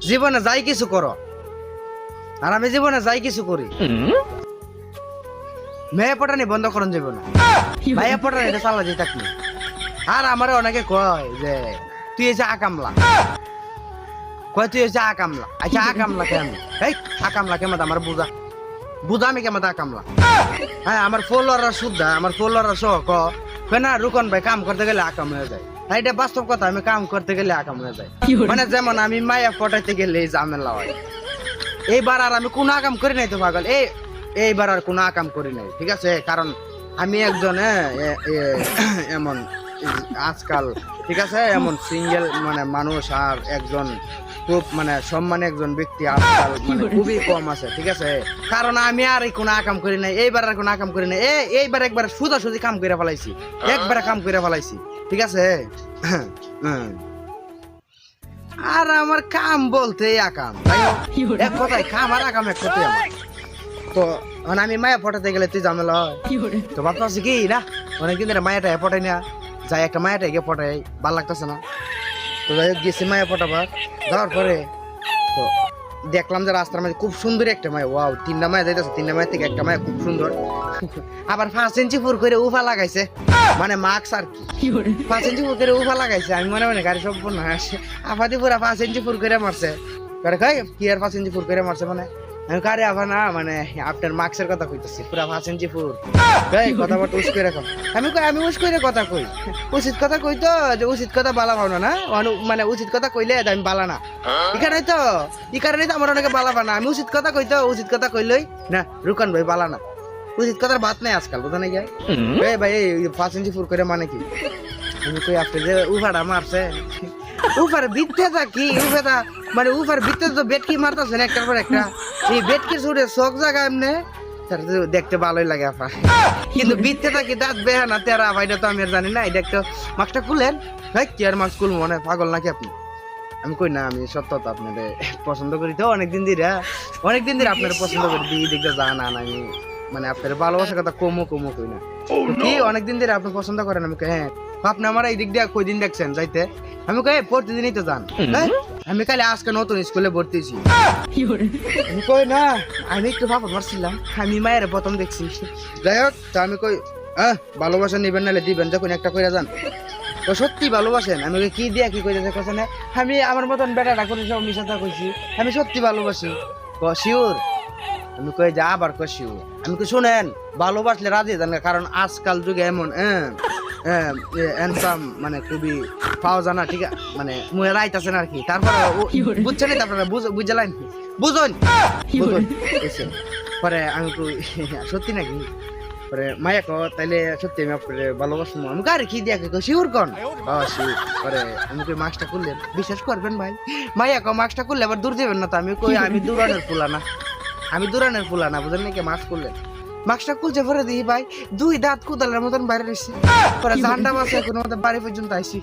জীবনে যাই কিছু করো, আর আমি জীবনে যাই কিছু করি, মেয়ে পটানি বন্ধ করুন যাবে না, ভাইয়া পটানি এটা চালা যেতে থাকলি। আর আমার অনেকে কয় যে তুই এসে আকামলা, কয় তুই এসে আকামলা। আচ্ছা আকামলা কে আমি, এই আকামলা কেমন আমার বুঝা বুঝা আমি কেমন আকামলা। হ্যাঁ আমার ফলোয়াররা শুদ্ধা, আমার ফলোয়াররা সহ কয় না রুকন ভাই কাম করতে গেলে আকাম হয়ে যায়। হ্যাঁ এটা বাস্তব কথা, আমি কাম করতে গেলে আকাম হয়ে যায়। মানে যেমন আমি মায়া পটাইতে গেলে ঝামেলা হয়। এইবার আর আমি কোনো আকাম করি নাই তো পাগল, এইবার আর কোনো আকাম করি নাই, ঠিক আছে? কারণ আমি একজন এমন আজকাল, ঠিক আছে, এমন সিঙ্গেল মানে মানুষ আর একজন খুব মানে সম্মানী একজন ব্যক্তি আজকাল মানে খুবই কম আছে, ঠিক আছে? কারণ আমি আর কোনো আকাম করি নাই, এইবার আর কোনো আকাম করি নাই। এইবার একবার সোজাসুজি কাম করে ফেলাইছি, একবারে কাম করে ফেলাইছি, ঠিক আছে? আর আমার কাম বলতে আকাম, এক কথায় কাম আর আকাম এক কথায় আমার। তো আমি মায়া পটাতে গেলে তুই ঝামেলা হয়, তো ভাবতেছি কি না অনেকদিন ধরে মায়াটা পটাই না, যাই একটা মায়াটা গিয়ে পটাই, ভালো লাগতেছে না। তো যাই হোক গেছি মায়া পটাবার, যাওয়ার পরে তো দেখলাম যে রাস্তার মাঝে খুব সুন্দর একটা মায়া, ওয়াও, 3টা মায়া যাইতেছে, 3টা মায়ের থেকে একটা মায়া খুব সুন্দর, আবার 5 ইঞ্চি ফুর করে উফা লাগাইছে, মানে মাস্ক আর কি, 5 ইঞ্চি ফুর করে উফা লাগাইছে। আমি মনে মনে গাড়ি সব না আসে, আফাদি পুরা 5 ইঞ্চি ফুর করে মারছে, কি আর 5 ইঞ্চি ফুর করে মারছে, মানে আমি কারে আবার না মানে আপনার মাস্কের কথা কইতেছি, পুরা 5 ইঞ্চি ফুর, কথাবার্তা উস করে রাখো। আমি উস করে কথা কই, উচিত কথা কই তো, যে উচিত কথা বালা ভাও না, মানে উচিত কথা কইলে আমি বালা না, এখানেই তো আমার অনেকে বালা পানা। আমি উচিত কথা কই তো, উচিত কথা কইলই না রুকান ভাই বালা না, উচিত কথার বাত নাই আজকাল, বুঝা নাই গিয়া। ভাই 5 ইঞ্চি ফুর করে মানে কি, আমি কই আপনি যে উফাটা মারছে, উফার বিত্তে থাকি উফাটা মানে উফার বিত্তে তো বেটকি মারতেছেন একটার পর একটা, এই বেটকির ছুটে শখ জায়গা এমনি দেখতে ভালোই লাগে আপা, কিন্তু বিত্তে থাকি দাঁত বেহা না তেরা ভাইটা তো আমি আর জানি না। এটা একটা মাস্কটা খুলেন, ভাই কি আর মাস্ক খুলবো, মনে পাগল নাকি আপনি? আমি কই না আমি সত্য তো আপনার পছন্দ করি, তো অনেকদিন ধরে আপনার পছন্দ করি, দিকে দেখতে জানা না আমি মানে আপনার ভালোবাসার কথা কমো কই না, কি অনেকদিন ধরে আপনি পছন্দ করেন? আমি হ্যাঁ, আপনি আমার এই দিক দিয়ে কই দিন দেখছেন যাইতে? আমি কই প্রতিদিনই তো যান, আমি কালে আজকে নতুন স্কুলে ভর্তি হয়েছি। আমি কই না আমি একটু ভাবত পারছিলাম, আমি মায়ের প্রথম দেখছি। যাই হোক তা আমি কই ভালোবাসা নিবেন নাহলে দিবেন, যখন একটা কইরা যান তো সত্যি ভালোবাসেন। আমি কি দিয়া কি কইতে কথা না, আমি আমার মতন বেটাটা করে সব মিশাতা কইছি, আমি সত্যি ভালোবাসি। শিওর? আমি কই যা আবার কই শিওর? আমি কই শুনেন ভালোবাসলে রাজি যান, কারণ আজকাল যুগে এমন হ্যান্ডসাম মানে খুবই পাওয়া যায় না, ঠিক আছে? মানে মুয়ে রাইতাছে না আর কি, তারপরে বুঝছেন না আপনারা, বুঝলেন বুঝুন পরে আমি কই সত্যি নাকি? পরে মায়া কো তাইলে সত্যি আমি আপনারে ভালোবাসবো। আমি গাড়ি কি দিয়া কই শিওর কোন শিওর? পরে আমি কই মাস্কটা খুললেন, বিশ্বাস করবেন ভাই, মায়া কো মাস্কটা খুললে আবার দূর দিবেন না তো? আমি কই আমি দূরানের ফুলা না, বুঝলেন নাকি? মাস্ক খুললেন, মাস্কটা খুলছে পরে দিই ভাই 2 দাঁত কোদালের মতন বাইরে রয়েছে, পরে ঝান্ডা বাসে এখন বাড়ি পর্যন্ত আইসি।